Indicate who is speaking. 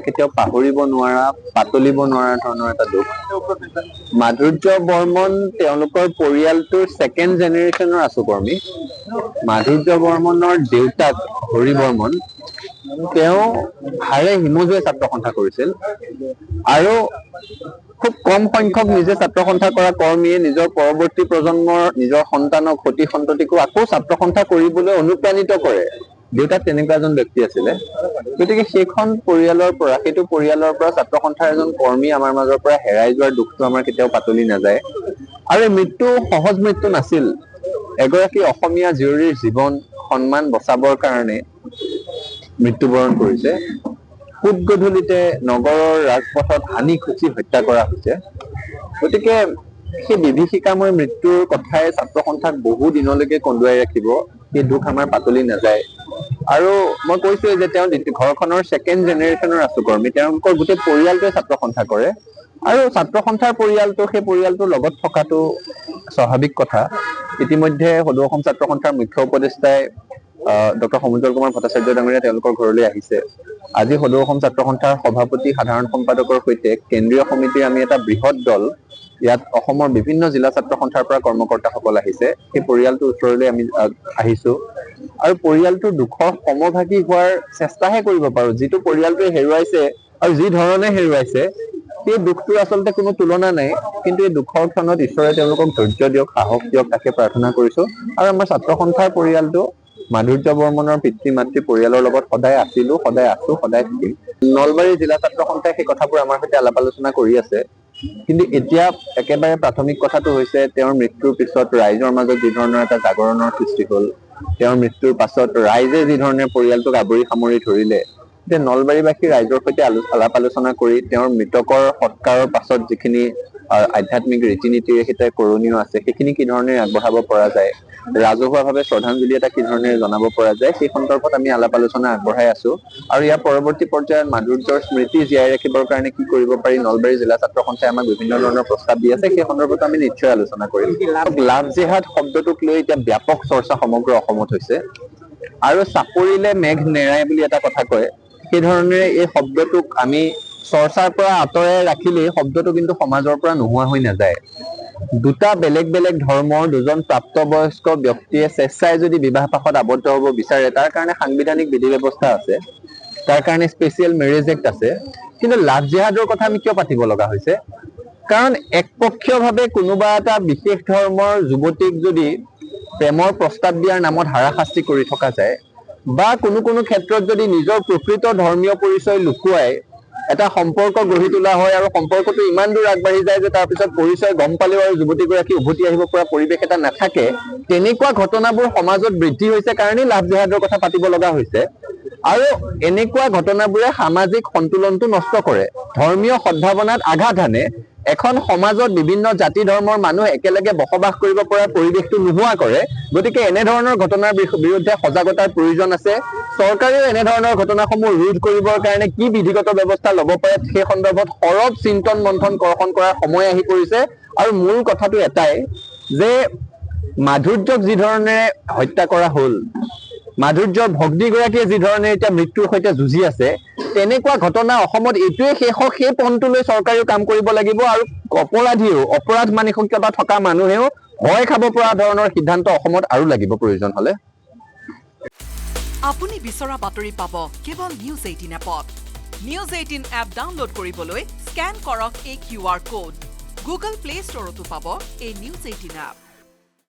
Speaker 1: কেতিয়াও পাহৰিব নোৱাৰা পাতলিব নোৱাৰা ধৰণৰ এটা দুখ মাধুৰ্য বৰ্মন তেওঁলোকৰ পৰিয়ালটোৰ ছেকেণ্ড জেনেৰেশ্যনৰ আশুকৰ্মী মাধুৰ্য বৰ্মনৰ দেউতাক হৰি বৰ্মন তেওঁ হাড়ে হিমজুৱে ছাত্ৰ সন্থা কৰিছিল আৰু খুব কম সংখ্যক নিজে ছাত্ৰ সন্থা কৰা কৰ্মীয়ে নিজৰ পৰৱৰ্তী প্ৰজন্মৰ নিজৰ সন্তানক সতি সন্ততিকো আকৌ ছাত্ৰ সন্থা কৰিবলৈ অনুপ্ৰাণিত কৰে দেউতাক তেনেকুৱা এজন ব্যক্তি আছিলে গতিকে সেইখন পৰিয়ালৰ পৰা ছাত্ৰ সন্থাৰ এজন কৰ্মী আমাৰ মাজৰ পৰা হেৰাই যোৱাৰ দুখটো আমাৰ কেতিয়াও পাতলি নাযায় আৰু মৃত্যু সহজ মৃত্যু নাছিল এগৰাকী অসমীয়া জীয়ৰীৰ জীৱন সন্মান বচাবৰ কাৰণে মৃত্যুবৰণ কৰিছে খুব গধূলিতে নগৰৰ ৰাজপথত হানি খুচি হত্যা কৰা হৈছে গতিকে সেই বিভীষিকাময় মৃত্যুৰ কথাই ছাত্ৰ সন্থাক বহু দিনলৈকে কন্দুৱাই ৰাখিব সেই দুখ আমাৰ পাতলি নাযায় আৰু মই কৈছোৱে যে তেওঁ ঘৰখনৰ ছেকেণ্ড জেনেৰেশ্যনৰ আশুকৰ্মী তেওঁলোকৰ গোটেই পৰিয়ালটোৱে ছাত্ৰ সন্থা কৰে আৰু ছাত্ৰ সন্থাৰ সেই পৰিয়ালটোৰ লগত থকাটো স্বাভাৱিক কথা ইতিমধ্যে সদৌ অসম ছাত্ৰ সন্থাৰ মুখ্য উপদেষ্টাই ডক্টৰ সমুজ্জ্বল কুমাৰ ভট্টাচাৰ্য ডাঙৰীয়া তেওঁলোকৰ ঘৰলৈ আহিছে আজি সদৌ অসম ছাত্ৰ সন্থাৰ সভাপতি সাধাৰণ সম্পাদকৰ সৈতে কেন্দ্ৰীয় সমিতিৰ আমি এটা বৃহৎ দল ইয়াত অসমৰ বিভিন্ন জিলা ছাত্ৰ সন্থাৰ পৰা কৰ্মকৰ্তাসকল আহিছে সেই পৰিয়ালটোৰ ওচৰলৈ আমি আহিছো আৰু পৰিয়ালটোৰ দুখৰ সমভাগী হোৱাৰ চেষ্টাহে কৰিব পাৰো যিটো পৰিয়ালটোৱে হেৰুৱাইছে আৰু যি ধৰণে হেৰুৱাইছে সেই দুখটোৰ আচলতে কোনো তুলনা নাই কিন্তু এই দুখৰ ক্ষণত ঈশ্বৰে তেওঁলোকক ধৈৰ্য দিয়ক সাহস দিয়ক তাকে প্ৰাৰ্থনা কৰিছো আৰু আমাৰ ছাত্ৰ সন্থাৰ পৰিয়ালটো মাধুৰ্য বৰ্মনৰ পিতৃ মাতৃ পৰিয়ালৰ লগত সদায় আছিলো সদায় আছো সদায় থাকিম নলবাৰী জিলা ছাত্ৰ সন্থাই সেই কথাবোৰ আমাৰ সৈতে আলাপ আলোচনা কৰি আছে কিন্তু এতিয়া একেবাৰে প্ৰাথমিক কথাটো হৈছে তেওঁৰ মৃত্যুৰ পিছত ৰাইজৰ মাজত যি ধৰণৰ এটা জাগৰণৰ সৃষ্টি হ'ল তেওঁৰ মৃত্যুৰ পাছত ৰাইজে যি ধৰণে পৰিয়ালটোক আৱৰি সামৰি ধৰিলে যে নলবাৰীবাসী ৰাইজৰ সৈতে আলাপ আলোচনা কৰি তেওঁৰ মৃতকৰ সৎকাৰৰ পাছত যিখিনি আধ্যাত্মিক ৰীতি নীতিৰে সৈতে কৰণীয় আছে সেইখিনি কি ধৰণে আগবঢ়াব পৰা যায় ৰাজহুৱাভাৱে শ্ৰদ্ধাঞ্জলি এটা কি ধৰণে জনাব পৰা যায় সেই সন্দৰ্ভত আমি আলাপ আলোচনা আগবঢ়াই আছো আৰু ইয়াৰ পৰৱৰ্তী পৰ্যায়ত মাধুৰ্যৰ স্মৃতি জীয়াই ৰাখিবৰ কাৰণে কি কৰিব পাৰি নলবাৰী জিলা ছাত্ৰ সন্থাই আমাক বিভিন্ন ধৰণৰ প্ৰস্তাৱ দি আছে সেই সন্দৰ্ভত আমি নিশ্চয় আলোচনা কৰিম লাভ জেহাদ শব্দটোক লৈ এতিয়া ব্যাপক চৰ্চা সমগ্ৰ অসমত হৈছে আৰু চাপৰিলে মেঘ নেৰাই বুলি এটা কথা কয় সেই ধৰণেৰে এই শব্দটোক আমি চৰ্চাৰ পৰা আঁতৰাই ৰাখিলেই শব্দটো কিন্তু সমাজৰ পৰা নোহোৱা হৈ নাযায় দুটা বেলেগ বেলেগ ধৰ্মৰ দুজন প্ৰাপ্তবয়স্ক ব্যক্তিয়ে স্বেচ্ছাই যদি বিবাহ পাশত আবদ্ধ হ'ব বিচাৰে তাৰ কাৰণে সাংবিধানিক বিধি ব্যৱস্থা আছে তাৰ কাৰণে স্পেচিয়েল মেৰেজ এক্ট আছে কিন্তু লাভ জেহাদৰ কথা আমি কিয় পাতিব লগা হৈছে কাৰণ একপক্ষীয়ভাৱে কোনোবা এটা বিশেষ ধৰ্মৰ যুৱতীক যদি প্ৰেমৰ প্ৰস্তাৱ দিয়াৰ নামত হাৰাশাস্তি কৰি থকা যায় বা কোনো ক্ষেত্ৰত যদি নিজৰ প্ৰকৃত ধৰ্মীয় পৰিচয় লুকুৱাই এটা সম্পৰ্ক গঢ়ি তোলা হয় আৰু সম্পৰ্কটো ইমান দূৰ আগবাঢ়ি যায় যে তাৰপিছত পৰিচয় গম পালেও আৰু যুৱতীগৰাকী উভতি আহিব পৰা পৰিৱেশ এটা নাথাকে তেনেকুৱা ঘটনাবোৰ সমাজত বৃদ্ধি হৈছে কাৰণেই লাভ জেহাদৰ কথা পাতিব লগা হৈছে আৰু এনেকুৱা ঘটনাবোৰে সামাজিক সন্তুলনটো নষ্ট কৰে ধৰ্মীয় সদ্ভাৱনাত আঘাত আনে এখন সমাজত বিভিন্ন জাতি ধৰ্মৰ মানুহ একেলগে বসবাস কৰিব পৰা পৰিৱেশটো নোহোৱা কৰে গতিকে এনে ধৰণৰ ঘটনাৰ বিৰুদ্ধে সজাগতাৰ প্ৰয়োজন আছে চৰকাৰেও এনে ধৰণৰ ঘটনাসমূহ ৰোধ কৰিবৰ কাৰণে কি বিধিগত ব্যৱস্থা ল'ব পাৰে সেই সন্দৰ্ভত সৰব চিন্তন মন্থন কৰ্ষণ কৰাৰ সময় আহি পৰিছে আৰু মূল কথাটো এটাই যে মাধুৰ্যক যি ধৰণে হত্যা কৰা হ'ল মাধুৰ্যৰ ভগ্নীগৰাকীয়ে যি ধৰণে এতিয়া মৃত্যুৰ সৈতে যুঁজি আছে তেনেকুৱা ঘটনা অসমত এইটোৱে শেষক সেই পন্থটো লৈ চৰকাৰেও কাম কৰিব লাগিব আৰু অপৰাধ মানসিকতা থকা মানুহেও ভয় খাব পৰা ধৰণৰ সিদ্ধান্ত অসমত আৰু লাগিব প্ৰয়োজন হলে
Speaker 2: আপুনি বিচৰা বাতৰি পাব কেৱল নিউজ 18 এপত নিউজ 18 এপ ডাউনলোড কৰিবলৈ স্ক্যান কৰক এই QR কোড গুগল প্লে ষ্টৰতো পাব এই নিউজ 18 এপ